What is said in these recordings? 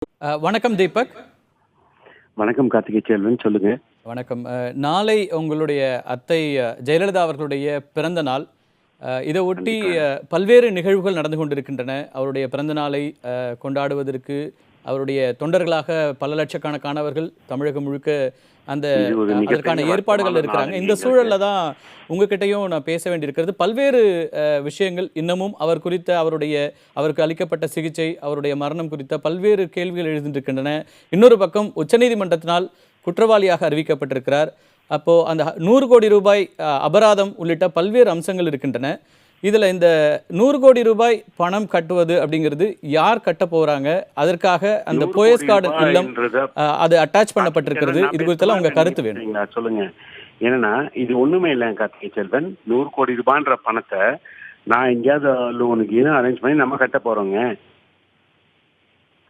வணக்கம் தீபக். வணக்கம் கார்த்திகை செல்வன், சொல்லுங்க. வணக்கம். நாளை உங்களுடைய அத்தை ஜெயலலிதா அவர்களுடைய பிறந்த நாள். இதை ஒட்டி பல்வேறு நிகழ்வுகள் நடந்து கொண்டிருக்கின்றன. அவருடைய பிறந்த நாளை கொண்டாடுவதற்கு அவருடைய தொண்டர்களாக பல லட்சக்கணக்கானவர்கள் தமிழகம் முழுக்க அந்த அதற்கான ஏற்பாடுகள் இருக்கிறாங்க. இந்த சூழல்ல தான் உங்ககிட்டையும் நான் பேச வேண்டியிருக்கிறது. பல்வேறு விஷயங்கள் இன்னமும் அவர் குறித்த அவருக்கு அளிக்கப்பட்ட சிகிச்சை, அவருடைய மரணம் குறித்த பல்வேறு கேள்விகள் எழுந்திருக்கின்றன. இன்னொரு பக்கம் உச்சநீதிமன்றத்தினால் குற்றவாளியாக அறிவிக்கப்பட்டிருக்கிறார். அப்போ அந்த 100 கோடி ரூபாய் அபராதம் உள்ளிட்ட பல்வேறு அம்சங்கள் இருக்கின்றன. இதில் இந்த 100 கோடி ரூபாய் பணம் கட்டுவது அப்படிங்கிறது யார் கட்ட போறாங்க? அதற்காக அந்த போயஸ் கார்டன் இல்லம் அது அட்டாச் பண்ணப்பட்டிருக்கிறது. இது குறித்தெல்லாம் உங்க கருத்து வேணும். சொல்லுங்க. ஏன்னா இது ஒண்ணுமே இல்லை கார்த்திகை செல்வன். 100 கோடி ரூபான்ற பணத்தை நான் எங்கேயாவது லோனுக்கு அரேஞ்ச் பண்ணி நம்ம கட்ட போறோங்க.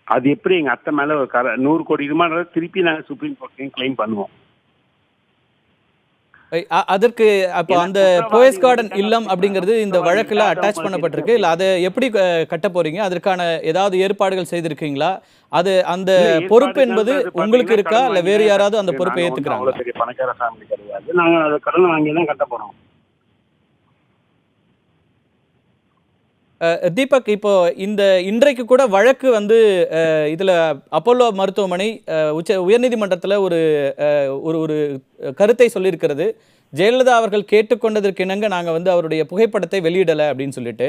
அது எப்படி எங்க அத்தை மேல 100 கோடி ரூபாய் திருப்பி நாங்கள் சுப்ரீம் கோர்ட்லையும் கிளைம் பண்ணுவோம். அதற்கு அப்போ அந்த போயஸ் கார்டன் இல்லம் அப்படிங்கிறது இந்த வழக்குல அட்டாச் பண்ணப்பட்டிருக்கு. இல்ல அதை எப்படி கட்ட போறீங்க? அதற்கான ஏதாவது ஏற்பாடுகள் செய்திருக்கீங்களா? அது அந்த பொறுப்பு என்பது உங்களுக்கு இருக்கா, இல்ல வேறு யாராவது அந்த பொறுப்பை ஏத்துக்கிறாங்க? பணக்கார ஃபேமிலி கிடையாது, நாங்க அதை கடன் வாங்கி தான் கட்ட போறோம். தீபக், இப்போ இன்றைக்கு கூட வழக்கு இதுல அப்போலோ மருத்துவமனை உயர்நீதிமன்றத்தில் ஒரு ஒரு கருத்தை சொல்லியிருக்கிறது. ஜெயலலிதா அவர்கள் கேட்டுக்கொண்டதற்கு இணங்க நாங்கள் அவருடைய புகைப்படத்தை வெளியிடலை அப்படின்னு சொல்லிட்டு.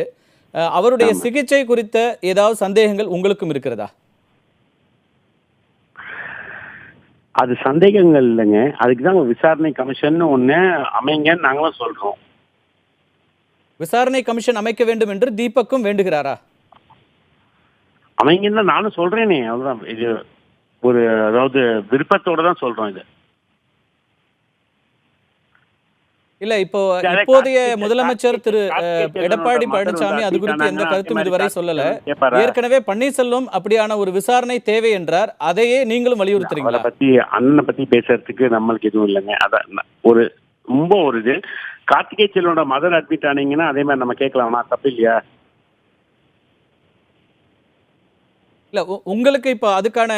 அவருடைய சிகிச்சை குறித்த ஏதாவது சந்தேகங்கள் உங்களுக்கும் இருக்கிறதா? அது சந்தேகங்கள் இல்லைங்க. அதுக்கு தான் விசாரணை கமிஷன் ஒன்று அமைங்கன்னு நாங்களும் சொல்றோம். விசாரணை கமிஷன் அமைக்க வேண்டும் என்று தீபக்கும் வேண்டுகிறாரா? அமைங்கன்னு நானும் சொல்றேனே, அவ்வளவுதான். இது ஒரு அதாவது விருப்பத்தோட தான் சொல்றோம். இது இல்ல, இப்போதைய முதலமைச்சர் திரு எடப்பாடி பழனிசாமி அது குறித்து எந்த கருத்தும் இதுவரை சொல்லல. ஏற்கனவே பன்னீர்செல்வம் அப்படியான ஒரு விசாரணை தேவை என்றார். அதையே நீங்களும் வலியுறுத்துறீங்களா? அண்ணனை பத்தி பேசுறதுக்கு நம்மளுக்கு எதுவும் இல்லைங்க. அதான் ஒரு ரொம்ப ஒரு இது. கார்த்திகை செல்வனோட மதர் அட்மிட் ஆனீங்கன்னா அதே மாதிரி நம்ம கேட்கலாமா? தப்பு இல்லையா? இல்ல, உங்களுக்கு இப்ப அதுக்கான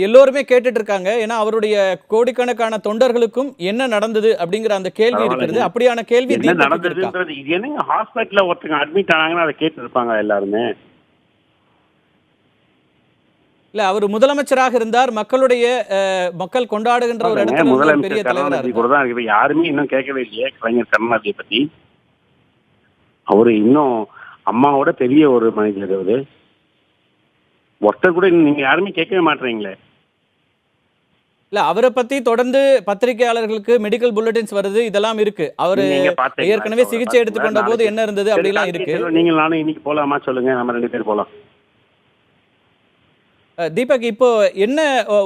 எல்லோருமே கேட்டுட்டு இருக்காங்க. ஏன்னா அவருடைய கோடிக்கணக்கான தொண்டர்களுக்கும் என்ன நடந்தது அப்படிங்கிற அந்த கேள்வி இருக்கிறது. அப்படியான கேள்வி என்ன நடந்ததுன்றது இது என்னங்க? ஹாஸ்பிட்டல்ல ஒருத்தங்க அட்மிட் ஆனாங்கன்னா அதை கேட்டு இருப்பாங்க எல்லாருமே. இல்ல, அவர் முதலமைச்சராக இருந்தார். மக்கள் கொண்டாடுகின்ற ஒரு இடத்துல பெரிய தலைவர். யாருமே இன்னும் கேட்கவே இல்லையே கலைஞர் கருணாநிதியை பத்தி. அவரு இன்னும் அம்மாவோட பெரிய ஒரு மனிதர். அவரு ஒருத்தர் கூட நீங்க யாருமே கேட்கவே மாட்டீங்களே. இல்ல, அவரை பத்தி தொடர்ந்து பத்திரிகையாளர்களுக்கு மெடிக்கல் புல்லட்டின்ஸ் வருது, இதெல்லாம் இருக்கு. அவரு ஏற்கனவே சிகிச்சை எடுத்துக்கொண்ட போது என்ன இருந்தது அப்படிலாம் இருக்கு. நீங்க நானும் இன்னைக்கு போலாமா சொல்லுங்க, நம்ம 2 பேர் போலாம். தீபக், இப்போ என்ன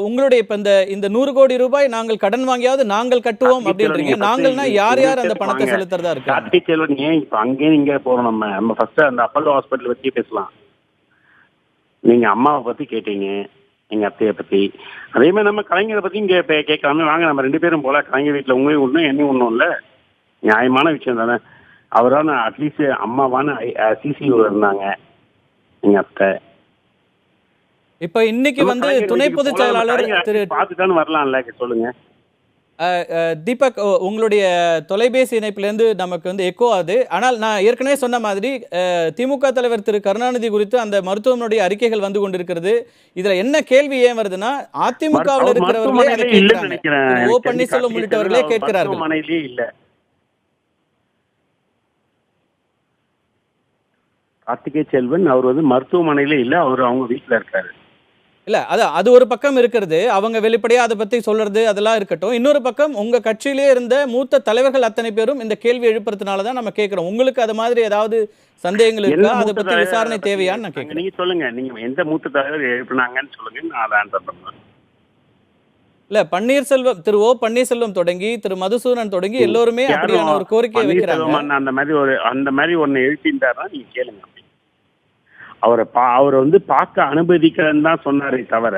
உங்களுடைய இப்ப இந்த 100 கோடி ரூபாய் நாங்கள் கடன் வாங்கியாவது நாங்கள் கட்டுவோம் அப்படின்றீங்க. நாங்கள்னா யார் அந்த பணத்தை செலுத்துறதா இருக்கு? கார்த்திகை செல்வன் ஏன் இப்ப அங்கேயும் இங்கே போறோம்? நம்ம ஃபர்ஸ்ட் அந்த அப்பல்லோ ஹாஸ்பிட்டல் பத்தி பேசலாம். நீங்க அம்மாவை பத்தி கேட்டீங்க, எங்க அத்தையை பத்தி. அதே மாதிரி நம்ம கலைஞரை பத்தி இங்க கேட்கலாமே. வாங்க நம்ம 2 பேரும் போல. கலைஞர் வீட்டுல உங்களையும் ஒண்ணும் என்னையும் ஒண்ணும் இல்ல. நியாயமான விஷயம் தானே. அவரான அட்லீஸ்ட் அம்மாவான சிசியூ இருந்தாங்க எங்க அத்தை. இப்ப இன்னைக்கு துணை பொதுச் செயலாளர் திரு பார்த்துட்டான்னு வரலாம்ல, சொல்லுங்க. தீபக், உங்களுடைய தொலைபேசி இணைப்பிலிருந்து நமக்கு எக்கோ ஆகுது. ஆனால் நான் ஏற்கனவே சொன்ன மாதிரி திமுக தலைவர் திரு கருணாநிதி குறித்து அந்த மருத்துவமனுடைய அறிக்கைகள் வந்து கொண்டிருக்கிறது. இதுல என்ன கேள்வி ஏன் வருதுன்னா, அதிமுகவில் இருக்கிறவர்களே ஓ பன்னீர்செல்வம் உள்ளிட்டவர்களே கேட்கிறார்கள். கார்த்திகை செல்வன் அவர் மருத்துவமனையிலே இல்ல, அவர் அவங்க வீட்டுல இருக்காரு. இல்ல, அது ஒரு பக்கம் இருக்கிறது. அவங்க வெளிப்படையா அதை பத்தி சொல்றது அதெல்லாம் இருக்கட்டும். இன்னொரு பக்கம் உங்க கட்சியிலே இருந்த மூத்த தலைவர்கள் அத்தனை பேரும் இந்த கேள்வி எழுப்புறதுனாலதான் நம்ம கேட்கிறோம். உங்களுக்கு அது மாதிரி ஏதாவது சந்தேகங்கள் இருக்கா? அதை பத்தி விசாரணை தேவையான்னு நான் கேட்கிறேன். நீங்க சொல்லுங்க, நீங்க எந்த மூத்த தலைவர் எழுப்பினாங்கன்னு சொல்லுங்க, நான் அதை ஆன்சர் பண்ணுவேன். இல்ல, திரு ஓ பன்னீர்செல்வம் தொடங்கி திரு மதுசூதனன் தொடங்கி எல்லோருமே அப்படியான ஒரு கோரிக்கையை வைக்கிறாங்க. அந்த மாதிரி ஒன்னு எழுப்பிட்டாருன்னா நீங்க கேளுங்க. அவரை பார்க்க அனுமதிக்கிறேன்னு தான் சொன்னாரே தவிர,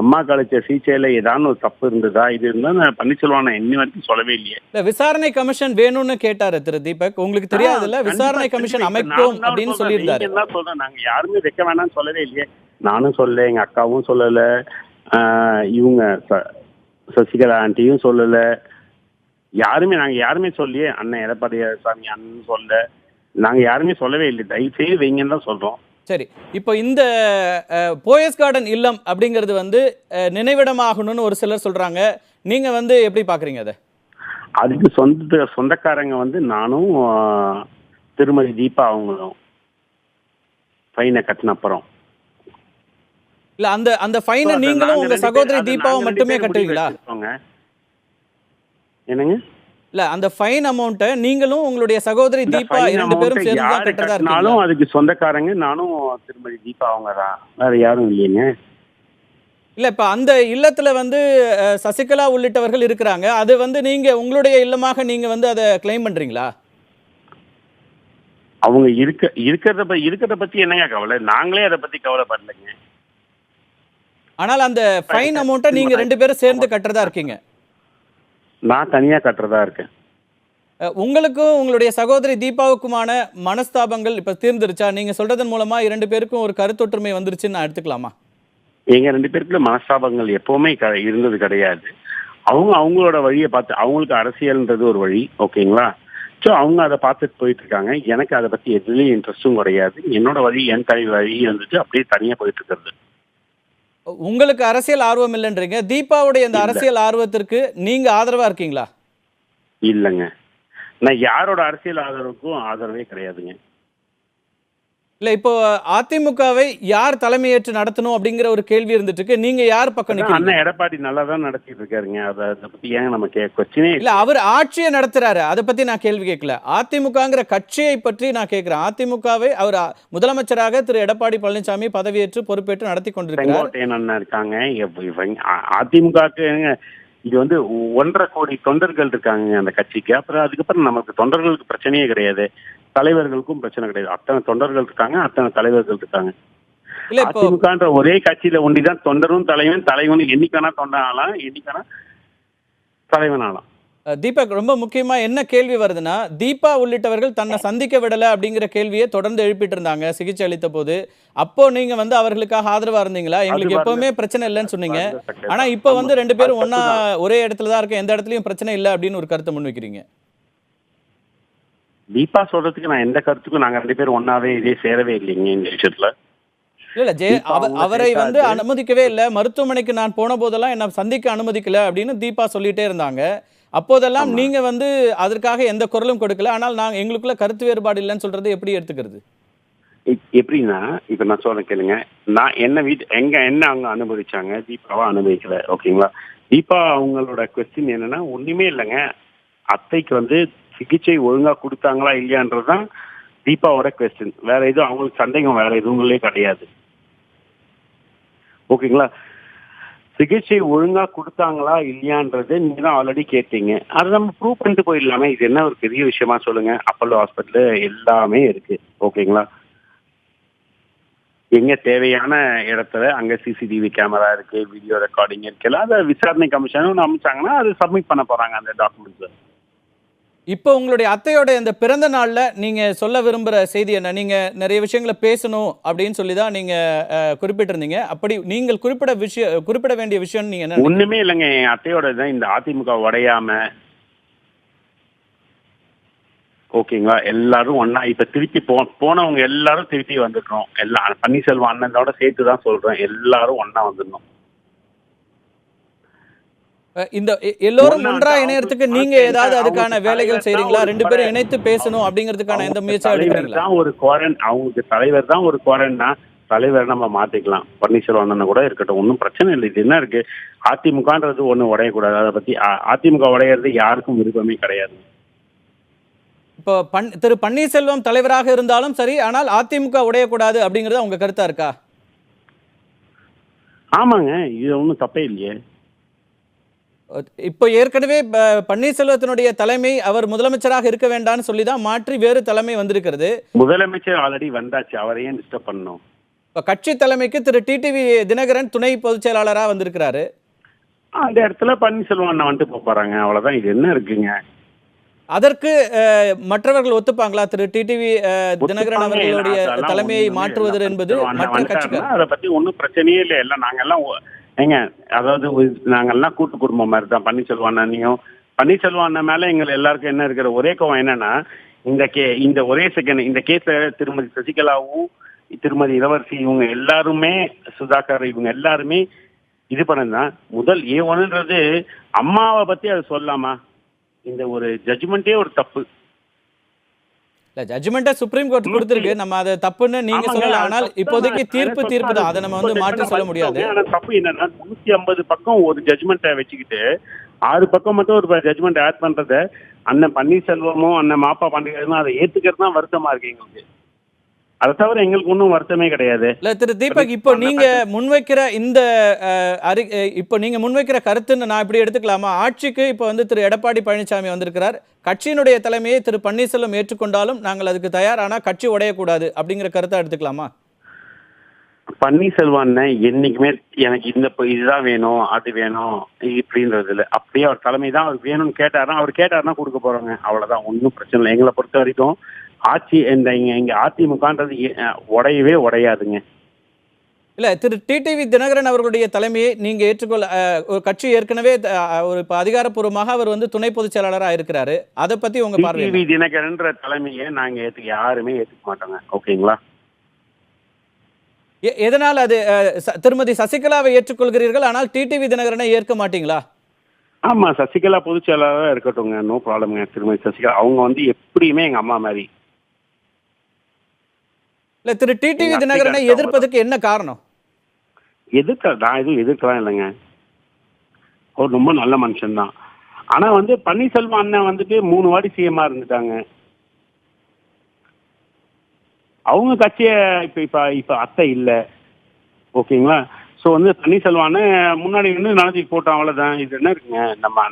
அம்மா கழிச்ச சிகிச்சையில ஏதாவது ஒரு தப்பு இருந்ததா இது இருந்தா பன்னீர்செல்வம் இன்னி வரைக்கும் சொல்லவே இல்லையே. விசாரணை கமிஷன் வேணும்னு கேட்டாரு திரு தீபக். உங்களுக்கு தெரியாதுல்ல, விசாரணை கமிஷன் அமைக்கும் அப்படின்னு சொல்லியிருந்தாரு. சொல்றேன், நாங்க யாருமே வைக்க வேணாம்னு சொல்லவே இல்லையே. நானும் சொல்லல, எங்க அக்காவும் சொல்லல, இவங்க சசிகலா ஆண்டியும் சொல்லல, நாங்க யாருமே சொல்லியே அண்ணன் எடப்பாடி சாமி அண்ணன் சொல்ல, நாங்க யாருமே சொல்லவே இல்லை. தயவு செய்து வைங்கன்னு தான் சொல்றோம். சரி, இப்போ இந்த போயஸ் கார்டன் இல்லம் அப்படிங்கிறது வந்து நினைவிடமாகணும்னு ஒரு சிலர் சொல்றாங்க. நீங்க வந்து எப்படி பாக்குறீங்க அதை? அதுக்கு சொந்தக்காரங்க வந்து நானும் திருமதி தீபா அவங்களும் ஃபைனை கட்டின அப்புறம். இல்ல அந்த அந்த ஃபைனை நீங்களும் உங்க சகோதரி தீபாவும் மட்டுமே கட்டுவீங்களா? என்னங்க? இல்ல அந்த ஃபைன் அமௌண்ட்டை நீங்களும் உங்களுடைய சகோதரி தீபா 2 பேரும் சேர்ந்து தான் கட்டறதா இருக்கீங்களா? அதுக்கு சொந்தக்காரங்க நானும் திருமதி தீபா அவங்க தான், வேற யாரும் இல்லைங்க. இல்ல இப்ப அந்த இல்லத்துல வந்து சசிகலா உள்ளிட்டவர்கள் இருக்கிறாங்க. அது வந்து நீங்க உங்களுடைய இல்லமாக நீங்க வந்து அதை கிளைம் பண்றீங்களா? அவங்க இருக்கிறத பத்தி என்னங்க கவலை? நாங்களே அதை பத்தி கவலைப்படலைங்க. ஆனால் அந்த ஃபைன் அமௌண்ட்டை நீங்க 2 பேரும் சேர்ந்து கட்டறதா இருக்கீங்க. நான் தனியா கட்டுறதா இருக்கேன். உங்களுக்கும் உங்களுடைய சகோதரி தீபாவுக்குமான மனஸ்தாபங்கள் இப்ப தீர்ந்துருச்சா? நீங்க சொல்றதன் மூலமா 2 பேருக்கும் ஒரு கருத்தொற்றுமை வந்துருச்சுன்னு நான் எடுத்துக்கலாமா? எங்க 2 பேருக்குள்ள மனஸ்தாபங்கள் எப்பவுமே இருந்தது கிடையாது. அவங்க அவங்களோட வழியை பார்த்து, அவங்களுக்கு அரசியல்ன்றது ஒரு வழி, ஓகேங்களா? ஸோ அவங்க அதை பார்த்துட்டு போயிட்டு இருக்காங்க. எனக்கு அதை பத்தி எதுலேயும் இன்ட்ரெஸ்டும் கிடையாது. என்னோட வழி, என் வழி வந்துட்டு அப்படியே தனியா போயிட்டு இருக்கிறது. உங்களுக்கு அரசியல் ஆர்வம் இல்லைன்றீங்க. தீபாவுடைய அந்த அரசியல் ஆர்வத்திற்கு நீங்க ஆதரவா இருக்கீங்களா? இல்லைங்க, நான் யாரோட அரசியல் ஆதரவுக்கும் ஆதரவே கிடையாதுங்க. இல்ல இப்போ அதிமுகவை யார் தலைமையேற்று நடத்தணும் அப்படிங்கிற ஒரு கேள்வி இருந்துட்டு இருக்கு. நீங்க யார் பக்கம் நிக்கிறீங்க? அண்ணன் எடப்பாடி நல்லா தான் நடத்திட்டு இருக்காருங்க. அதை பத்தி ஏங்க நம்ம கொஸ்டினே இல்ல. அவர் ஆட்சியை நடத்துறாரு, அதை பத்தி நான் கேள்வி கேட்கல. அதிமுகங்கிற கட்சியை பற்றி நான் கேட்கிறேன். அதிமுகவை அவர் முதலமைச்சராக திரு எடப்பாடி பழனிசாமி பதவியேற்று பொறுப்பேற்று நடத்தி கொண்டிருக்கிறார். செங்கோட்டையன் அண்ணன் இருக்காங்க. அதிமுகவுக்கு இது வந்து 1.5 கோடி தொண்டர்கள் இருக்காங்க அந்த கட்சிக்கு. அப்புறம் அதுக்கப்புறம் நமக்கு தொண்டர்களுக்கு பிரச்சனையே கிடையாது, தலைவர்களுக்கும் பிரச்சனை கிடையாது. அத்தனை தொண்டர்கள் இருக்காங்க, அத்தனை தலைவர்கள் இருக்காங்க. அதிமுகன்ற ஒரே கட்சியில ஒண்டிதான் தொண்டரும் தலைவனும் என்னைக்கான தொண்டன் ஆகலாம், என்னைக்கான தலைவன் ஆகலாம். தீபக், ரொம்ப முக்கியமா என்ன கேள்வி வருதுன்னா, தீபா உள்ளிட்டவர்கள் தன்னை சந்திக்க விடல அப்படிங்கிற கேள்வியை தொடர்ந்து எழுப்பிட்டு இருந்தாங்க சிகிச்சை அளித்த போது. அப்போ நீங்க வந்து அவர்களுக்காக ஆதரவா இருந்தீங்களா? எங்களுக்கு எப்பவுமே பிரச்சனை இல்லைன்னு சொன்னீங்க. ஆனா இப்ப வந்து 2 பேரும் ஒன்னா ஒரே இடத்துல தான் இருக்கு, எந்த இடத்துலயும் பிரச்சனை இல்லை அப்படின்னு ஒரு கருத்தை முன்வைக்கிறீங்க. தீபா சொல்றதுக்கு நான் எந்த கருத்துக்கும் நாங்க 2 பேரும் ஒன்னாவே இதே சேரவே இல்லைங்க இந்த விஷயத்துல. இல்ல அவரை வந்து அனுமதிக்கவே இல்லை. மருத்துவமனைக்கு நான் போன போதெல்லாம் என்ன சந்திக்க அனுமதிக்கல அப்படின்னு தீபா சொல்லிட்டே இருந்தாங்க. அப்போதெல்லாம் நீங்க வந்து அதற்காக எந்த குரலும் கொடுக்கல. ஆனால் நாங்க எங்களுக்குள்ள கருத்து வேறுபாடு இல்லைன்னு சொல்றது எப்படி எடுத்துக்கிறது? எப்படின்னா, இப்ப நான் சொல்றேன் கேளுங்க. நான் என்ன அவங்க அனுமதிச்சாங்க, தீபாவா அனுமதிக்கல, ஓகேங்களா? தீபா அவங்களோட கொஸ்டின் என்னன்னா, ஒண்ணுமே இல்லைங்க, அத்தைக்கு வந்து சிகிச்சை ஒழுங்கா கொடுத்தாங்களா இல்லையான்றதுதான் தீபாவோட கொஸ்டின். வேற எதுவும் அவங்களுக்கு சந்தேகம் வேற எதுவுங்களே கிடையாது, ஓகேங்களா? சிகிச்சை ஒழுங்கா கொடுத்தாங்களா இல்லையான்றது நீங்க தான் ஆல்ரெடி கேட்டீங்க. அதை நம்ம ப்ரூவ் பண்ணிட்டு போயிடலாமே. இது என்ன ஒரு பெரிய விஷயமா சொல்லுங்க? அப்பல்லோ ஹாஸ்பிட்டல் எல்லாமே இருக்கு, ஓகேங்களா? எங்க தேவையான இடத்துல அங்க சிசிடிவி கேமரா இருக்கு, வீடியோ ரெக்கார்டிங் இருக்கு. அதை விசாரணை கமிஷன் ஒன்று அமைச்சாங்கன்னா அது சப்மிட் பண்ண போறாங்க அந்த டாக்குமெண்ட்ஸ். இப்போ உங்களுடைய அத்தையோட இந்த பிறந்த நாள்ல நீங்க சொல்ல விரும்புற செய்தி என்ன? நீங்க நிறைய விஷயங்களை பேசணும் அப்படின்னு சொல்லி தான் நீங்க குறிப்பிட்டிருந்தீங்க. அப்படி நீங்கள் குறிப்பிட வேண்டிய விஷயம் நீங்க என்ன? ஒண்ணுமே இல்லைங்க, என் அத்தையோட தான் இந்த அதிமுக உடையாம, ஓகேங்களா, எல்லாரும் ஒன்னா இப்ப திருப்பி போனவங்க எல்லாரும் திருப்பி வந்துடுறோம். எல்லாம் பன்னீர்செல்வம் அண்ணனோட சேர்த்து தான் சொல்றேன், எல்லாரும் ஒன்னா வந்துடணும். இந்த எல்லோரும் ஒன்றா இணையறதுக்கு நீங்க ஏதாவது அதுக்கான வேலைகள் செய்றீங்களா? 2 பேரும் இணைத்து பேசணும் அப்படிங்கிறதுக்கான எந்த முயற்சியும் எடுக்கிறீங்களா? அவங்களுக்கு தலைவர் தான் ஒரு குவாரன்னா, தலைவர் நம்ம மாத்திக்கலாம். பன்னீர்செல்வம் அண்ணன் கூட இருக்கட்டும், ஒன்றும் பிரச்சனை இல்லை. இது என்ன இருக்கு? அதிமுகன்றது ஒண்ணு உடையக்கூடாது. அதை பத்தி அதிமுக உடையிறது யாருக்கும் விருப்பமே கிடையாது. இப்போ திரு பன்னீர்செல்வம் தலைவராக இருந்தாலும் சரி, ஆனால் அதிமுக உடையக்கூடாது அப்படிங்கிறது உங்க கருத்தா இருக்கா? ஆமாங்க, இது ஒன்றும் தப்பே இல்லையே. இப்போ ஏற்கனவே பன்னீர்செல்வத்தினுடைய தலைமை அவர் முதலமைச்சராக இருக்க வேண்டாம்னு சொல்லி தான் மாற்றி வேறு தலைமை வந்திருக்கிறது. முதலமைச்சர் ஆல்ரெடி வந்தாச்சு, அவரை ஏன் டிஸ்டர்ப் பண்ணணும்? இப்போ கட்சி தலைமைக்கு திரு டிடிவி தினகரன் துணை பொதுச் செயலாளராக வந்திருக்கிறாரு. அந்த இடத்துல பன்னீர்செல்வம் அண்ணன் வந்துட்டு போறாங்க, அவ்வளவுதான். இது என்ன இருக்குங்க? அதற்கு மற்றவர்கள் ஒத்துப்பாங்களா? திரு டிடிவி தினகரன் ஒத்துப்பாங்க. அவர்களுடைய அதெல்லாம் தலைமையை ஒண்ணும் இல்ல. மாற்றுவது எல்லாம் என்பது மற்ற வந்துட்டாருன்னா கட்சிகள் அதை பத்தி ஒன்றும் பிரச்சனையே இல்லை. எல்லாம் நாங்கெல்லாம் ஏங்க, அதாவது நாங்கெல்லாம் கூட்டு குடும்பம் மாதிரி தான். பன்னீர்செல்வம் அண்ணனையும் பன்னீர்செல்வம் அண்ணன் மேல எங்களை எல்லாருக்கும் என்ன இருக்கிற ஒரே கோவம் என்னன்னா, இந்த ஒரே செகண்ட் இந்த கேஸ்ல திருமதி சசிகலாவும் திருமதி இளவரசி இவங்க எல்லாருமே, சுதாகர் இவங்க எல்லாருமே இது பண்ணதுதான். முதல் A1ன்றது அம்மாவை பத்தி அது சொல்லாமா? இந்த ஒரு ஜட்ஜ்மெண்டே ஒரு தப்பு. இல்ல, ஜட்ஜ்மெண்ட்டை சுப்ரீம் கோர்ட் கொடுத்திருக்கு. நம்ம அதை தப்புன்னு நீங்க ஆமாங்க, சொல்லலாம். அது ஆனால் தப்பு இப்போதைக்கு தான். தீர்ப்பு அதை தீர்ப்பு தான். அதை நம்ம வந்து மாற்றி சொல்ல முடியாது. ஆனா தப்பு என்னன்னா 150 பக்கம் ஒரு ஜட்ஜ்மெண்ட்டை வச்சுக்கிட்டு 6 பக்கம் மட்டும் ஒரு ஜட்ஜ்மெண்ட் ஆட் பண்றத அண்ணன் பன்னீர்செல்வமும் அண்ணன் மாப்பா பாண்டியனும் அதை ஏத்துக்கிறது தான் வருத்தமா இருக்கு எங்களுக்கு. அதை தவிர எங்களுக்கு ஒன்றும் வருத்தமே கிடையாது. இல்ல திரு தீபக், இப்போ நீங்க முன்வைக்கிற இந்த இப்போ நீங்க முன்வைக்கிற கருத்துன்னு நான் இப்படி எடுத்துக்கலாமா? ஆட்சிக்கு இப்போ வந்து திரு எடப்பாடி பழனிசாமி வந்திருக்கிறார். கட்சியினுடைய தலைமையை திரு பன்னீர்செல்வம் ஏற்றுக்கொண்டாலும் நாங்கள் அதுக்கு தயார், ஆனா கட்சி உடையக்கூடாது அப்படிங்கிற கருத்தை எடுத்துக்கலாமா? பன்னீர்செல்வம் அண்ணன் என்னைக்குமே எனக்கு இதுதான் வேணும் அது வேணும் இப்படின்றது இல்லை. அப்படியே அவர் தலைமை தான் அவர் வேணும்னு கேட்டாருன்னா கொடுக்க போறோங்க. அவ்வளவுதான், ஒன்றும் பிரச்சனை இல்லை. எங்களை பொறுத்த வரைக்கும் ஆட்சி இங்க அதிமுகன்றது உடையவே உடையாதுங்க. இல்ல, திரு டிடிவி தினகரன் அவர்களுடைய தலைமையை நீங்க ஏற்றுக்கொள்ள ஒரு கட்சி ஏற்கனவே ஒரு இப்ப அதிகாரப்பூர்வமாக அவர் வந்து துணை பொதுச் செயலாளராக இருக்கிறாரு. அதை பத்தி உங்க பார்வை என்ன? டிடிவி தினகரன்ற தலைமையை நாங்க யாருமே ஏத்துக்க மாட்டோங்க. ஓகேங்களா? எதனால் அது திருமதி சசிகலாவை ஏற்றுக்கொள்கிறீர்கள், ஆனால் டிடிவி தினகரனை ஏற்க மாட்டீங்களா? ஆமா, சசிகலா பொதுச் செயலாளராக இருக்கட்டும்ங்க, நோ ப்ராப்ளம்ங்க. திருமதி சசிகலா அவங்க வந்து எப்படியுமே எங்க அம்மா மாதிரி. இல்ல, திரு டிடிவி தினகரனை எதிர்ப்பதற்கு என்ன காரணம்? நான் எதுவும் எதிர்க்கலாம் இல்லைங்க. அவர் ரொம்ப நல்ல மனுஷன் தான். ஆனா வந்து பன்னீர்செல்வம் அண்ணன் வந்துட்டு 3 வாட்டி சிஎம்மா இருந்துட்டாங்க. அவங்க கட்சிய இப்ப அத்தை இல்ல. ஓகேங்களா? சோ வந்து பன்னீர்செல்வம் அண்ணன் முன்னாடி வந்து நடத்தி போட்டோம், அவ்வளவுதான். இது என்ன இருக்குங்க,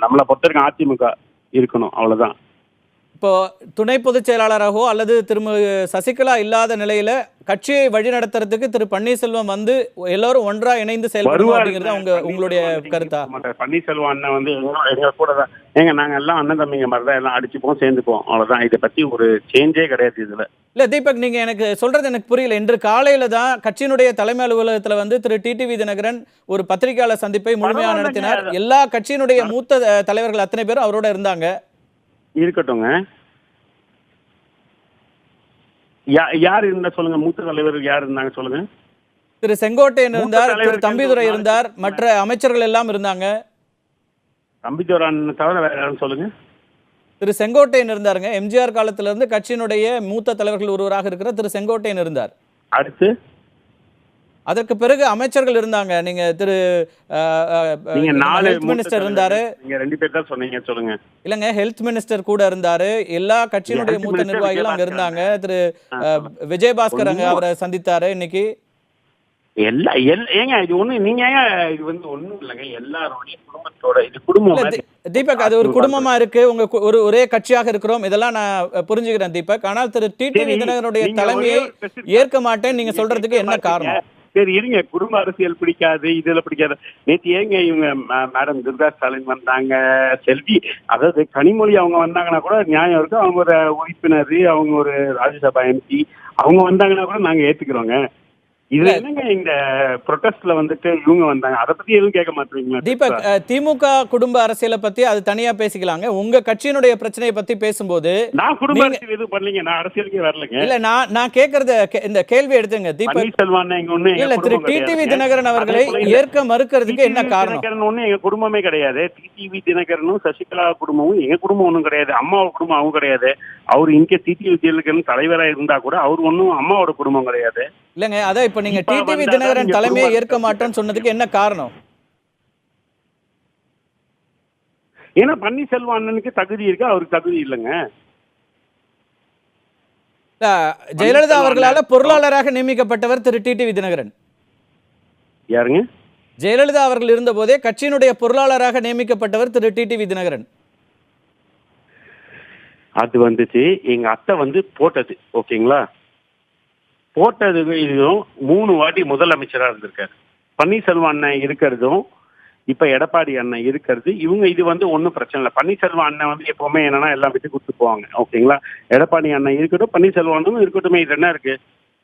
நம்மளை பொறுத்த வரைக்கும் அதிமுக இருக்கணும், அவ்வளவுதான். இப்போ துணை பொதுச் செயலாளராகவோ அல்லது திருமதி சசிகலா இல்லாத நிலையில கட்சியை வழிநடத்துறதுக்கு திரு பன்னீர்செல்வம் வந்து எல்லாரும் ஒன்றா இணைந்து செயல்படுவோம் அப்படிங்கிறது உங்களுடைய கருத்தா? பன்னீர்செல்வம் அண்ணன் வந்து எங்க கூட தான் ஏங்க, நாங்க எல்லாம் அண்ணன் தம்பிங்க மாதிரி தான், எல்லாம் அடிச்சுப்போம் சேர்ந்துப்போம், அவ்வளவுதான். இதை பத்தி ஒரு சேஞ்சே கிடையாது இதுல. இல்ல தீபக், நீங்க எனக்கு சொல்றது எனக்கு புரியல. இன்று காலையில தான் கட்சியினுடைய தலைமை அலுவலகத்துல வந்து திரு டிடிவி தினகரன் ஒரு பத்திரிகையாளர் சந்திப்பை முழுமையாக நடத்தினார். எல்லா கட்சியினுடைய மூத்த தலைவர்கள் அத்தனை பேரும் அவரோட இருந்தாங்க. இருக்கட்டும்ங்க. யார் இருந்தா சொல்லுங்க, மூத்த தலைவர் யார் இருந்தாங்க சொல்லுங்க. திரு செங்கோட்டையன் இருந்தார், திரு தம்பிதுரை இருந்தார், மற்ற அமைச்சர்கள் எல்லாம் இருந்தாங்க. தம்பிதுரை தவிர வேற யாரும் சொல்லுங்க. திரு செங்கோட்டையன் இருந்தாருங்க. எம்ஜிஆர் காலத்துல இருந்து கட்சியினுடைய மூத்த தலைவர்கள் ஒருவராக இருக்கிற திரு செங்கோட்டையன் இருந்தார். அடுத்து அதற்கு பிறகு அமைச்சர்கள் இருந்தாங்க. நீங்க திரு ஹெல்த் மினிஸ்டர் இருந்தாரு. நீங்க 2 பேர் தான் சொன்னீங்க, சொல்லுங்க. இல்லங்க, ஹெல்த் மினிஸ்டர் கூட இருந்தாரு. எல்லா கட்சியினுடைய மூத்த நிர்வாகிகளும் அங்க இருந்தாங்க. திரு விஜயபாஸ்கர் அங்க அவரை சந்தித்தாரு இன்னைக்கு. ஏங்க இது ஒண்ணு, நீங்க இது வந்து ஒண்ணும் இல்லைங்க, எல்லாருடைய குடும்பத்தோட இது குடும்பம். தீபக், அது ஒரு குடும்பமா இருக்கு, உங்க ஒரே கட்சியாக இருக்கிறோம், இதெல்லாம் நான் புரிஞ்சுக்கிறேன் தீபக். ஆனால் திரு டிடிவி தினகரனுடைய தலைமையை ஏற்க மாட்டேன் நீங்க சொல்றதுக்கு என்ன காரணம்? சரி இருங்க, குடும்ப அரசியல் பிடிக்காது, இதுல பிடிக்காது. நேற்று ஏங்க இவங்க மேடம் துர்கா ஸ்டாலின் வந்தாங்க, செல்வி அதாவது கனிமொழி அவங்க வந்தாங்கன்னா கூட நியாயம் இருக்கு. அவங்க ஒரு உறுப்பினர், அவங்க ஒரு ராஜ்யசபா எம்பி, அவங்க வந்தாங்கன்னா கூட நாங்க ஏத்துக்கிறோங்க. இதுல என்னங்க இந்த ப்ரொடெஸ்ட்ல வந்துட்டு இவங்க வந்தாங்க, அதை பத்தி எதுவும் கேட்க மாட்டீங்களா? தீபக், திமுக குடும்ப அரசியலை பத்தி அது தனியா பேசிக்கலாங்க. உங்க கட்சியினுடைய பிரச்சனையை பத்தி பேசும்போது நான் குடும்ப அரசியல் எதுவும் பண்ணலீங்க, நான் அரசியலுக்கே வரலங்க. இல்ல, நான் கேக்குறத இந்த கேள்வி எடுத்துங்க தீபக். இல்ல, திரு டிடிவி தினகரன் அவர்களை ஏற்க மறுக்கிறதுக்கு என்ன காரணம்? ஒண்ணு எங்க குடும்பமே கிடையாது. டிடிவி தினகரனும் சசிகலா குடும்பமும் எங்க குடும்பம் ஒண்ணும் கிடையாது. அம்மாவோட குடும்பம் அவங்க கிடையாது. அவரு இங்க டிடிவி தினகரன் தலைவரா இருந்தா கூட அவர் ஒன்னும் அம்மாவோட குடும்பம் கிடையாது. இல்லங்க, அதான் இப்ப நீங்க டிடிவி தினகரன் தலைமையை ஏற்க மாட்டோம்னு சொன்னதுக்கு என்ன காரணம்? ஏன்னா பன்னீர்செல்வம் அண்ணனுக்கு தகுதி இருக்கு, அவருக்கு தகுதி இல்லைங்க. ஜெயலலிதா அவர்களால பொருளாளராக நியமிக்கப்பட்டவர் திரு டிடிவி தினகரன். யாருங்க? ஜெயலலிதா அவர்கள் இருந்த போதே கட்சியினுடைய பொருளாளராக நியமிக்கப்பட்டவர் திரு டிடிவி தினகரன். அது வந்துச்சு எங்க அத்தை வந்து போட்டது. ஓகேங்களா? போட்டது இதுவும் 3 வாட்டி முதலமைச்சரா இருந்திருக்காரு. பன்னீர்செல்வம் அண்ணன் இருக்கிறதும் இப்ப எடப்பாடி அண்ணன் இருக்கிறது இவங்க இது வந்து ஒன்றும் பிரச்சனை இல்லை. பன்னீர்செல்வம் அண்ணன் வந்து எப்பவுமே என்னன்னா எல்லாம் விட்டு கொடுத்து போவாங்க. ஓகேங்களா, எடப்பாடி அண்ணன் இருக்கட்டும், பன்னீர்செல்வம் அண்ணனும் இருக்கட்டும். இது என்ன இருக்கு,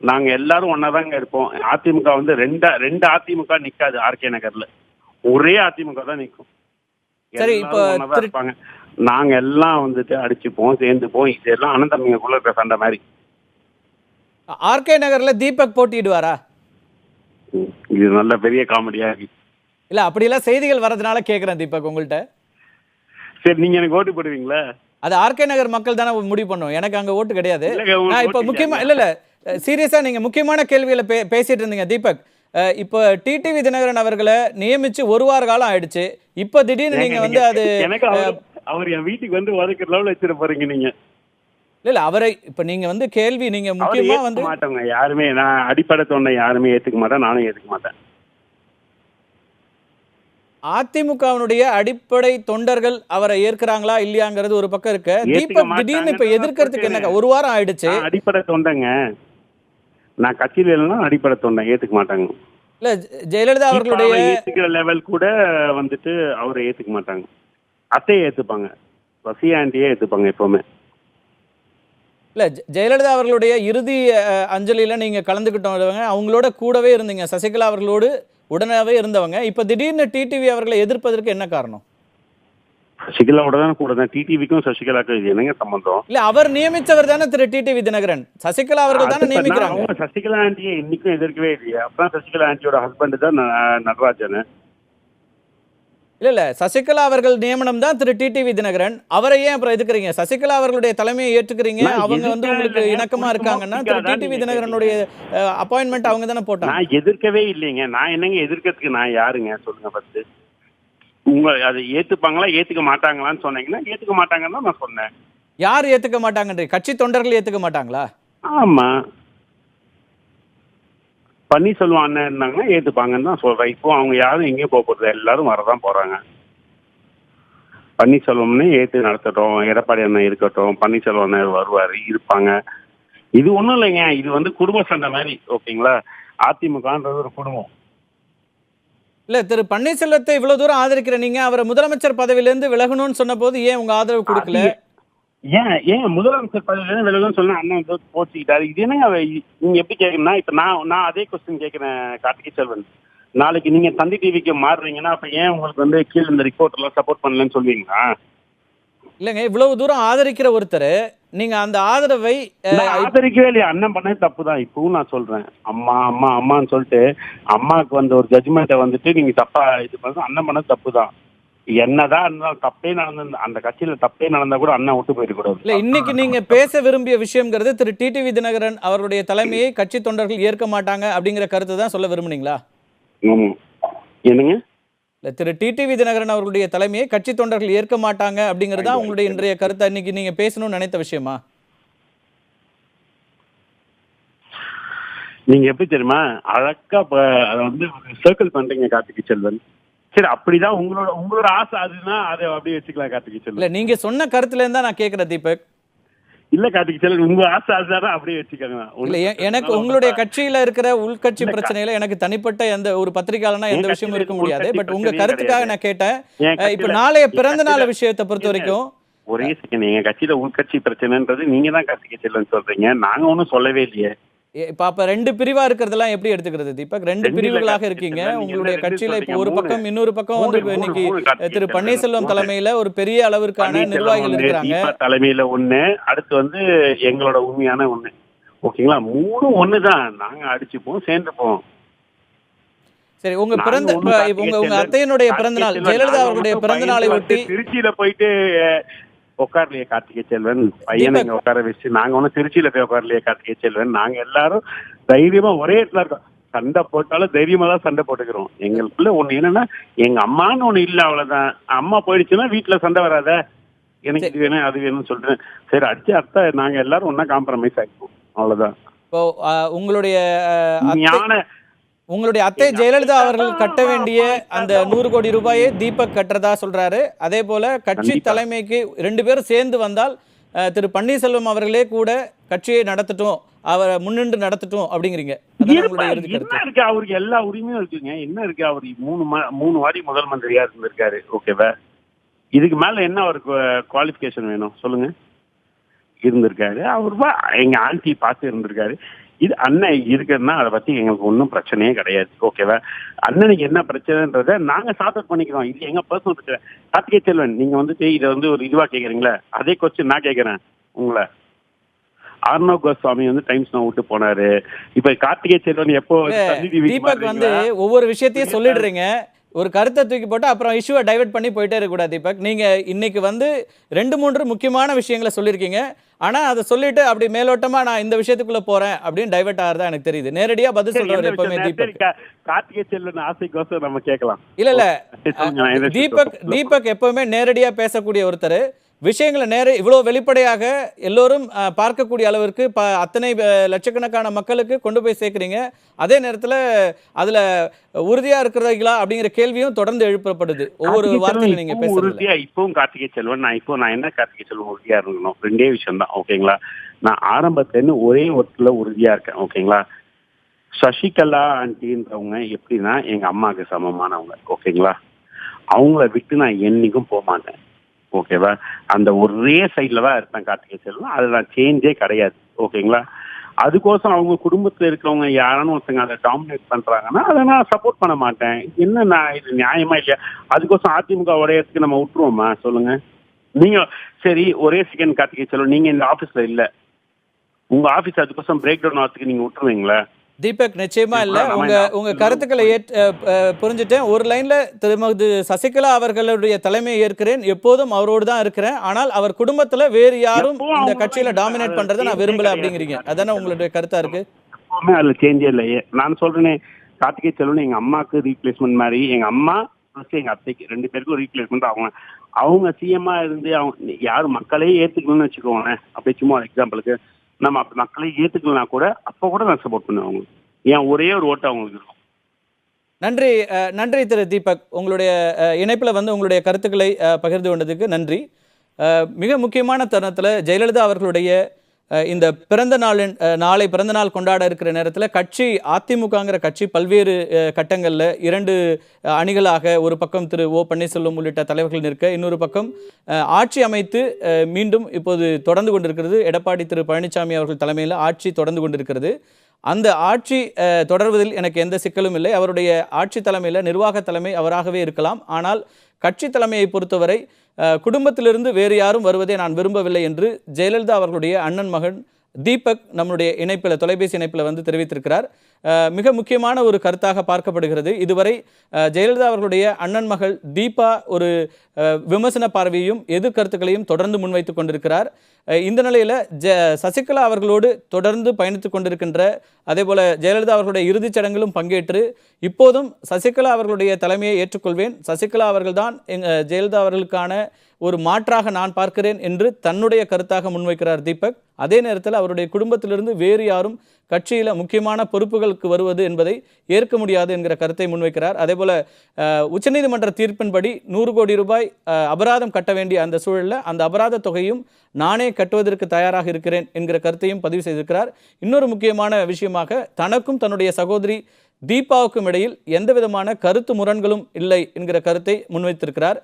நாங்க எல்லாரும் ஒன்னாதாங்க இருப்போம். அதிமுக வந்து ரெண்டு அதிமுக நிக்காது ஆர்கே நகர்ல, ஒரே அதிமுக தான் நிற்கும். சரி, இப்போ இருப்பாங்க. நாங்க எல்லாம் வந்துட்டு அடிச்சுப்போம், சேர்ந்துப்போம். இதெல்லாம் அண்ணன் தம்பிக்குள்ள இருக்கிற சண்டை மாதிரி. ஆர்கே நகர்ல தீபக் போட்டியிடுவாரா? இது நல்ல பெரிய காமெடியா இருக்கு. இல்ல அப்படியெல்லாம் செய்திகள் வரதுனால கேக்குறேன் தீபக் உங்கள்கிட்ட. சரி, நீங்க எனக்கு ஓட்டு போடுவீங்களா? அது ஆர்கே நகர் மக்கள் தானே முடிவு பண்ணும். எனக்கு அங்க ஓட்டு கிடையாது. நான் இப்ப முக்கியமா இல்ல இல்ல சீரியஸா நீங்க முக்கியமான கேள்விகளை பேசிட்டு இருந்தீங்க தீபக். இப்போ டிடிவி தினகரன் அவர்களை நியமிச்சு ஒரு வார காலம் ஆயிடுச்சு. இப்ப திடீர்னு நீங்க வந்து அது எனக்கு அவர் என் வீட்டுக்கு வந்து வதக்கிற லெவலில் வச்சிட போறீங்க நீங்க. இல்ல அவரை இப்ப நீங்க வந்து கேள்வி நீங்க முக்கியமா வந்து மாட்டோங்க யாருமே. நான் அடிப்படை தொண்டை யாருமே ஏத்துக்க மாட்டேன், நானும் ஏத்துக்க மாட்டேன். அதிமுகவினுடைய அடிப்படை தொண்டர்கள் அவரை ஏற்கிறாங்களா இல்லையாங்கிறது ஒரு பக்கம் இருக்கு. தீபக் திடீர்னு இப்ப எதிர்க்கிறதுக்கு என்ன, ஒரு வாரம் ஆயிடுச்சு. அடிப்படை தொண்டைங்க, நான் கட்சியில இல்லைன்னா அடிப்படை தொண்டை ஏத்துக்க மாட்டாங்க. இல்ல ஜெயலலிதா அவர்களுடைய ஏத்துக்கிற லெவல் கூட வந்துட்டு அவரை ஏத்துக்க மாட்டாங்க. அத்தையை ஏத்துப்பாங்க, வசி ஆண்டியே ஏத்துப்பாங்க எப்பவுமே. இல்ல ஜெயலலிதா அவர்களுடைய இறுதி அஞ்சலியில நீங்க கலந்துக்கிட்டவங்க, அவங்களோட கூடவே இருந்தீங்க, சசிகலா அவர்களோடு உடனாவே இருந்தவங்க. இப்ப திடீர்னு டிடிவி அவர்களை எதிர்ப்பதற்கு என்ன காரணம்? சசிகலாவோட தான் கூட தான். டிடிவிக்கும் சசிகலாக்கும் இது என்னங்க சம்பந்தம்? இல்ல அவர் நியமிச்சவர் தானே திரு டிடிவி தினகரன். சசிகலா அவர்கள் தானே நியமிக்கிறாங்க. சசிகலா ஆண்டியை இன்னைக்கும் எதிர்க்கவே இல்லையா? அப்பதான் சசிகலா ஆண்டியோட ஹஸ்பண்ட் தான் நடராஜன். இல்ல சசிகலா அவர்கள் நியமனம் தான் திரு டிடிவி தினகரன். அவரை ஏன் அப்புறம் எதுக்குறீங்க? சசிகலா அவர்களுடைய தலைமையை ஏற்றுக்கிறீங்க, அவங்க வந்து உங்களுக்கு இணக்கமா இருக்காங்கன்னா திரு டிடிவி தினகரனுடைய அப்பாயின்மெண்ட் அவங்க தானே போட்டாங்க. நான் எதிர்க்கவே இல்லைங்க. நான் என்னங்க எதிர்க்கிறதுக்கு நான் யாருங்க சொல்லுங்க ஃபர்ஸ்ட். உங்க அதை ஏத்துப்பாங்களா ஏத்துக்க மாட்டாங்களான்னு சொன்னீங்கன்னா ஏத்துக்க மாட்டாங்கன்னு தான் நான் சொன்னேன். யார் ஏத்துக்க மாட்டாங்கன்ற? கட்சி தொண்டர்கள் ஏத்துக்க மாட்டாங்களா? ஆமா, பன்னீர்செல்வம் அண்ணன் இருந்தாங்கன்னா ஏத்துப்பாங்கன்னு தான் சொல்றேன். இப்போ அவங்க யாரும் எங்கேயும் போக போறது, எல்லாரும் வரதான் போறாங்க. பன்னீர்செல்வம்னு ஏத்து நடத்தட்டும், எடப்பாடி அண்ணன் இருக்கட்டும், பன்னீர்செல்வம் அண்ணன் வருவாரு, இருப்பாங்க. இது ஒண்ணும் இல்லைங்க, இது வந்து குடும்ப சண்டை மாதிரி. ஓகேங்களா, அதிமுகன்றது ஒரு குடும்பம். இல்ல திரு பன்னீர்செல்வத்தை இவ்வளவு தூரம் ஆதரிக்கிற நீங்க அவரை முதலமைச்சர் பதவியிலிருந்து விலகணும்னு சொன்ன போது ஏன் உங்க ஆதரவு கொடுக்கல? ஏன் முதலமைச்சர் பதவியிலிருந்து விலகணும்னு சொன்னா அண்ணன் வந்து போச்சுக்கிட்டாரு. இது என்ன நீங்க எப்படி கேட்கணும்னா, இப்ப நான் அதே கொஸ்டின் கேட்கிறேன் கார்த்திகை செல்வன். நாளைக்கு நீங்க தந்தி டிவிக்கு மாறுறீங்கன்னா அப்ப ஏன் உங்களுக்கு வந்து கீழே இந்த ரிப்போர்ட் எல்லாம் சப்போர்ட் பண்ணலன்னு சொல்லுவீங்களா? இல்லங்க, இவ்வளவு தூரம் ஆதரிக்கிற ஒருத்தர் நீங்க அந்த ஆதரவை ஆதரிக்கவே இல்லையா? அண்ணன் பண்ணது தப்பு தான். இப்பவும் நான் சொல்றேன், அம்மா அம்மா அம்மான்னு சொல்லிட்டு அம்மாவுக்கு வந்த ஒரு ஜட்ஜ்மெண்ட்டை வந்துட்டு நீங்க தப்பா இது பண்ணது அண்ணன் பண்ணது தப்பு தான். என்னதான் இருந்தாலும் தப்பே நடந்த அந்த கட்சியில தப்பே நடந்தா கூட அண்ணன் விட்டு போயிடக்கூடாது. இல்ல இன்னைக்கு நீங்க பேச விரும்பிய விஷயம்ங்கிறது திரு டிடிவி தினகரன் அவருடைய தலைமையை கட்சி தொண்டர்கள் ஏற்க மாட்டாங்க அப்படிங்கிற கருத்து தான் சொல்ல விரும்புனீங்களா? என்னங்க? திரு டிடிவி தினகரன் அவர்களுடைய தலைமையை கட்சி தொண்டர்கள் ஏற்க மாட்டாங்க அப்படிங்கிறது தான் உங்களுடைய இன்றைய கருத்து. இன்னைக்கு நீங்க பேசணும்னு நினைத்த விஷயமா? நீங்க எப்படி தெரியுமா அழகா அதை வந்து சர்க்கிள் பண்றீங்க கார்த்திகை செல்வன். சரி, அப்படிதான் உங்களோட ஆசை அதுன்னா அதை அப்படியே வச்சுக்கலாம் கார்த்திகை செல்வன். இல்ல நீங்க சொன்ன கருத்துல இருந்தா நான் கேட்கிறேன் தீபக். இல்ல கார்த்திகை செல்வன், உங்க ஆசை அதுதான் அப்படியே வச்சுக்கோங்க. இல்ல எனக்கு உங்களுடைய கட்சியில இருக்கிற உள்கட்சி பிரச்சனையில எனக்கு தனிப்பட்ட எந்த ஒரு பத்திரிகையாளனா எந்த விஷயமும் இருக்க முடியாது. பட் உங்க கருத்துக்காக நான் கேட்டேன். இப்ப நாளைய பிறந்த நாள் விஷயத்தை பொறுத்த வரைக்கும் ஒரே செகண்ட், எங்க கட்சியில உள்கட்சி பிரச்சனைன்றது நீங்க தான் கார்த்திகை செல்வன் சொல்றீங்க, நாங்க ஒன்னும் சொல்லவே இல்லையே. இப்ப அப்ப ரெண்டு பிரிவா இருக்கிறதெல்லாம் எப்படி எடுத்துக்கிறது தீபக்? ரெண்டு பிரிவுகளாக இருக்கீங்க உங்களுடைய கட்சியில. இப்ப ஒரு பக்கம் இன்னொரு பக்கம் வந்து இன்னைக்கு திரு பன்னீர்செல்வம் தலைமையில ஒரு பெரிய அளவிற்கான நிர்வாகிகள் இருக்கிறாங்க. தலைமையில ஒண்ணு, அடுத்து வந்து எங்களோட உண்மையான ஒண்ணு. ஓகேங்களா, மூணும் ஒண்ணுதான். நாங்க அடிச்சுப்போம், சேர்ந்துப்போம். சரி, உங்க உங்க அத்தையனுடைய பிறந்த நாள், ஜெயலலிதா அவர்களுடைய பிறந்த நாளை ஒட்டி திருச்சியில போயிட்டு உட்காரலையே கார்த்திகை செல்வன், பையனை இங்க உட்கார வச்சு நாங்க ஒன்னும் திருச்சியில போய் உட்காரலையே கார்த்திகை செல்வன். நாங்க எல்லாரும் தைரியமா ஒரே இடத்துல இருக்கோம். சண்டை போட்டாலும் தைரியமா தான் சண்டை போட்டுக்கிறோம். எங்களுக்குள்ள ஒண்ணு என்னன்னா, எங்க அம்மான்னு ஒண்ணு இல்ல, அவ்வளவுதான். அம்மா போயிடுச்சுன்னா வீட்டுல சண்டை வராத, எனக்கு இது வேணும் அது வேணும்னு சொல்றேன். சரி, அடிச்சு அத்தை நாங்க எல்லாரும் ஒன்னா காம்ப்ரமைஸ் ஆகிப்போம், அவ்வளவுதான். இப்போ உங்களுடைய அத்தை ஜெயலலிதா அவர்கள் கட்ட வேண்டிய அந்த 100 கோடி ரூபாயை தீபக் கட்டுறதா சொல்றாரு. அதே போல கட்சி தலைமைக்கு 2 பேரும் சேர்ந்து வந்தால் திரு பன்னீர்செல்வம் அவர்களே கூட கட்சியை நடத்தட்டும் அவரை முன்னின்று நடத்தட்டும் அப்படிங்கிறீங்க. அதான் உங்களுடைய இறுதி என்ன கருத்து. இருக்கு, அவருக்கு எல்லா உரிமையும் இருக்குங்க. என்ன இருக்கு, அவர் 3 வாரி முதல் மந்திரியா இருந்திருக்காரு. ஓகேவா, இதுக்கு மேல என்ன அவருக்கு குவாலிஃபிகேஷன் வேணும் சொல்லுங்க. இருந்திருக்காரு, அவர் எங்க ஆண்டி பார்த்து இருந்திருக்காரு. இது அண்ணன் இருக்குன்னா அதை பத்தி எங்களுக்கு ஒன்றும் பிரச்சனையே கிடையாது. ஓகேவா, அண்ணனுக்கு என்ன பிரச்சனைன்றத நாங்க சார்ட் அவுட் பண்ணிக்கிறோம். இது எங்க பர்சனல் பிரச்சனை. கார்த்திகை செல்வன், நீங்க வந்துட்டு இதை ஒரு இதுவா கேக்குறீங்களா? அதே கொஸ்டின் நான் கேட்கறேன் உங்களை. அர்ணவ் கோஸ்வாமி டைம்ஸ் நான் விட்டு போனாரு. இப்ப கார்த்திகை செல்வன் எப்போ தீபக் ஒவ்வொரு விஷயத்தையும் சொல்லிடுறீங்க. ஒரு கருத்தை தூக்கி போட்டு அப்புறம் இஷ்யூவை டைவர்ட் பண்ணி போயிட்டே இருக்கக்கூடாது தீபக். நீங்க இன்னைக்கு 2-3 முக்கியமான விஷயங்களை சொல்லியிருக்கீங்க. ஆனா அதை சொல்லிட்டு அப்படி மேலோட்டமா நான் இந்த விஷயத்துக்குள்ள போறேன் அப்படின்னு டைவர்ட் ஆகிறதா எனக்கு தெரியுது. நேரடியா பதில் சொல்றவர் எப்பவுமே தீபக். கார்த்திகை செல்வன் ஆசைக்கோசம் நம்ம கேட்கலாம். இல்ல தீபக் எப்பவுமே நேரடியா பேசக்கூடிய ஒருத்தர். விஷயங்களை இவ்வளவு வெளிப்படையாக எல்லோரும் பார்க்கக்கூடிய அளவிற்கு அத்தனை லட்சக்கணக்கான மக்களுக்கு கொண்டு போய் சேர்க்கிறீங்க. அதே நேரத்தில் அதுல உறுதியா இருக்கிறீங்களா அப்படிங்கிற கேள்வியும் தொடர்ந்து எழுப்பப்படுது ஒவ்வொரு வார்த்தையில நீங்க பேசுறது. இப்பவும் கார்த்திகை செல்வன் நான் என்ன கார்த்திகை செல்வன் உறுதியா இருக்கணும், 2 விஷயம் தான். ஓகேங்களா, நான் ஆரம்பத்துல ஒரே ஒருத்துல உறுதியா இருக்கேன். ஓகேங்களா, சசிகலா ஆண்டின்றவங்க எப்படின்னா எங்க அம்மாவுக்கு சமமானவங்க. ஓகேங்களா, அவங்கள விட்டு நான் என்னைக்கும் போக மாட்டேன். ஓகேவா, அந்த ஒரே சைட்ல தான் இருப்பேன் கார்த்திகை செல்வன். அதுல நான் சேஞ்சே கிடையாது. ஓகேங்களா, அதுக்கோசம் அவங்க குடும்பத்துல இருக்கிறவங்க யாரானு ஒருத்தங்க அதை டாமினேட் பண்றாங்கன்னா அதை நான் சப்போர்ட் பண்ண மாட்டேன். என்ன நான் இது நியாயமா இல்லையா? அதுக்கோசம் அதிமுக உடையத்துக்கு நம்ம விட்டுருவோமா சொல்லுங்க? நீங்க சரி, ஒரே செகண்ட் கார்த்திகை செல்வன், நீங்க இந்த ஆபீஸ்ல இல்ல, உங்க ஆபீஸ் அதுக்கோசம் பிரேக் டவுன் ஆகிறதுக்கு நீங்க விட்டுருவீங்களா? தீபக் நிச்சயமா இல்ல. உங்க கருத்துக்களை புரிஞ்சுட்டேன். ஒரு லைன்ல திருமதி சசிகலா அவர்களுடைய தலைமையை ஏற்கிறேன், எப்போதும் அவரோடு தான் இருக்கிறேன். ஆனால் அவர் குடும்பத்துல வேறு யாரும் இந்த கட்சியில டாமினேட் பண்றதை நான் விரும்பல அப்படிங்கிறீங்க. அதானே உங்களுடைய கருத்தா இருக்கு? எப்பவுமே அதுல சேஞ்சே இல்லையே. நான் சொல்றேனே, கார்த்திகை செல்வன் எங்க அம்மாவுக்கு ரீப்ளேஸ்மெண்ட் மாதிரி, எங்க அம்மா எங்க அத்தைக்கு 2 பேருக்கும் ரீப்ளேஸ்மெண்ட். அவங்க சிஎம்மா இருந்து அவங்க யாரும் மக்களே ஏத்துக்கணும்னு வச்சுக்கோங்க. அப்படி சும்மா ஒரு எக்ஸாம்பிளுக்கு நம்ம மக்களை ஏத்துக்கலாம் கூட, அப்ப கூட நான் சப்போர்ட் பண்ணுவேன். ஏன் ஒரே ஒரு ஓட்டு அவங்களுக்கு இருக்கும். நன்றி திரு தீபக். உங்களுடைய இணைப்பில் உங்களுடைய கருத்துக்களை பகிர்ந்து கொண்டதுக்கு நன்றி. மிக முக்கியமான தருணத்தில் ஜெயலலிதா அவர்களுடைய இந்த நாளை பிறந்த நாள் கொண்டாட இருக்கிற நேரத்தில் அதிமுகங்கிற கட்சி பல்வேறு கட்டங்களில் 2 அணிகளாக, ஒரு பக்கம் திரு ஓ பன்னீர்செல்வம் உள்ளிட்ட தலைவர்கள் நிற்க, இன்னொரு பக்கம் ஆட்சி அமைத்து மீண்டும் இப்போது தொடர்ந்து கொண்டிருக்கிறது. எடப்பாடி திரு பழனிசாமி அவர்கள் தலைமையில் ஆட்சி தொடர்ந்து கொண்டிருக்கிறது. அந்த ஆட்சி தொடர்வதில் எனக்கு எந்த சிக்கலும் இல்லை. அவருடைய ஆட்சி தலைமையில் நிர்வாக தலைமை அவராகவே இருக்கலாம். ஆனால் கட்சி தலைமையை பொறுத்தவரை குடும்பத்திலிருந்து வேறு யாரும் வருவதை நான் விரும்பவில்லை என்று ஜெயலலிதா அவர்களுடைய அண்ணன் மகன் தீபக் நம்முடைய இணைப்பில், தொலைபேசி இணைப்பில் தெரிவித்திருக்கிறார். மிக முக்கியமான ஒரு கருத்தாக பார்க்கப்படுகிறது. இதுவரை ஜெயலலிதா அவர்களுடைய அண்ணன் மகள் தீபா ஒரு விமர்சன பார்வையையும் எதிர்கருத்துக்களையும் தொடர்ந்து முன்வைத்துக் கொண்டிருக்கிறார். இந்த நிலையில் சசிகலா அவர்களோடு தொடர்ந்து பயணித்துக் கொண்டிருக்கின்ற, அதே போல ஜெயலலிதா அவர்களுடைய இறுதிச் சடங்கிலும் பங்கேற்று இப்போதும் சசிகலா அவர்களுடைய தலைமையை ஏற்றுக்கொள்வேன், சசிகலா அவர்கள்தான் ஜெயலலிதா அவர்களுக்கான ஒரு மாற்றாக நான் பார்க்கிறேன் என்று தன்னுடைய கருத்தாக முன்வைக்கிறார் தீபக். அதே நேரத்தில் அவருடைய குடும்பத்திலிருந்து வேறு யாரும் கட்சியில் முக்கியமான பொறுப்புகளுக்கு வருவது என்பதை ஏற்க முடியாது என்கிற கருத்தை முன்வைக்கிறார். அதே போல உச்சநீதிமன்ற தீர்ப்பின்படி 100 கோடி ரூபாய் அபராதம் கட்ட வேண்டிய அந்த சூழலில் அந்த அபராத தொகையும் நானே கட்டுவதற்கு தயாராக இருக்கிறேன் என்கிற கருத்தையும் பதிவு செய்திருக்கிறார். இன்னொரு முக்கியமான விஷயமாக, தனக்கும் தன்னுடைய சகோதரி தீபாவுக்கும் இடையில் எந்த விதமான கருத்து முரண்களும் இல்லை என்கிற கருத்தை முன்வைத்திருக்கிறார்.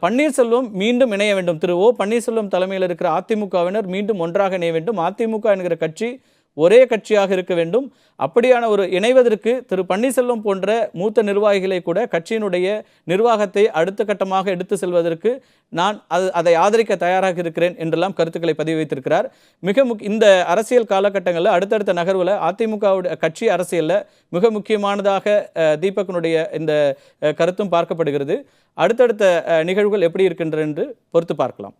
பன்னீர்செல்வம் மீண்டும் இணைய வேண்டும், திரு ஓ பன்னீர்செல்வம் தலைமையில் இருக்கிற அதிமுகவினர் மீண்டும் ஒன்றாக இணைய வேண்டும், அதிமுக என்கிற கட்சி ஒரே கட்சியாக இருக்க வேண்டும். அப்படியான ஒரு இணைவதற்கு திரு பன்னீர்செல்வம் போன்ற மூத்த நிர்வாகிகளை கூட கட்சியினுடைய நிர்வாகத்தை அடுத்த கட்டமாக எடுத்து செல்வதற்கு நான் அதை ஆதரிக்க தயாராக இருக்கிறேன் என்றெல்லாம் கருத்துக்களை பதிவு வைத்திருக்கிறார். இந்த அரசியல் காலகட்டங்களில் அடுத்தடுத்த நகர்வில் அதிமுக கட்சி அரசியலில் மிக முக்கியமானதாக தீபக்கினுடைய இந்த கருத்தும் பார்க்கப்படுகிறது. அடுத்தடுத்த நிகழ்வுகள் எப்படி இருக்கின்றன என்று பொறுத்து பார்க்கலாம்.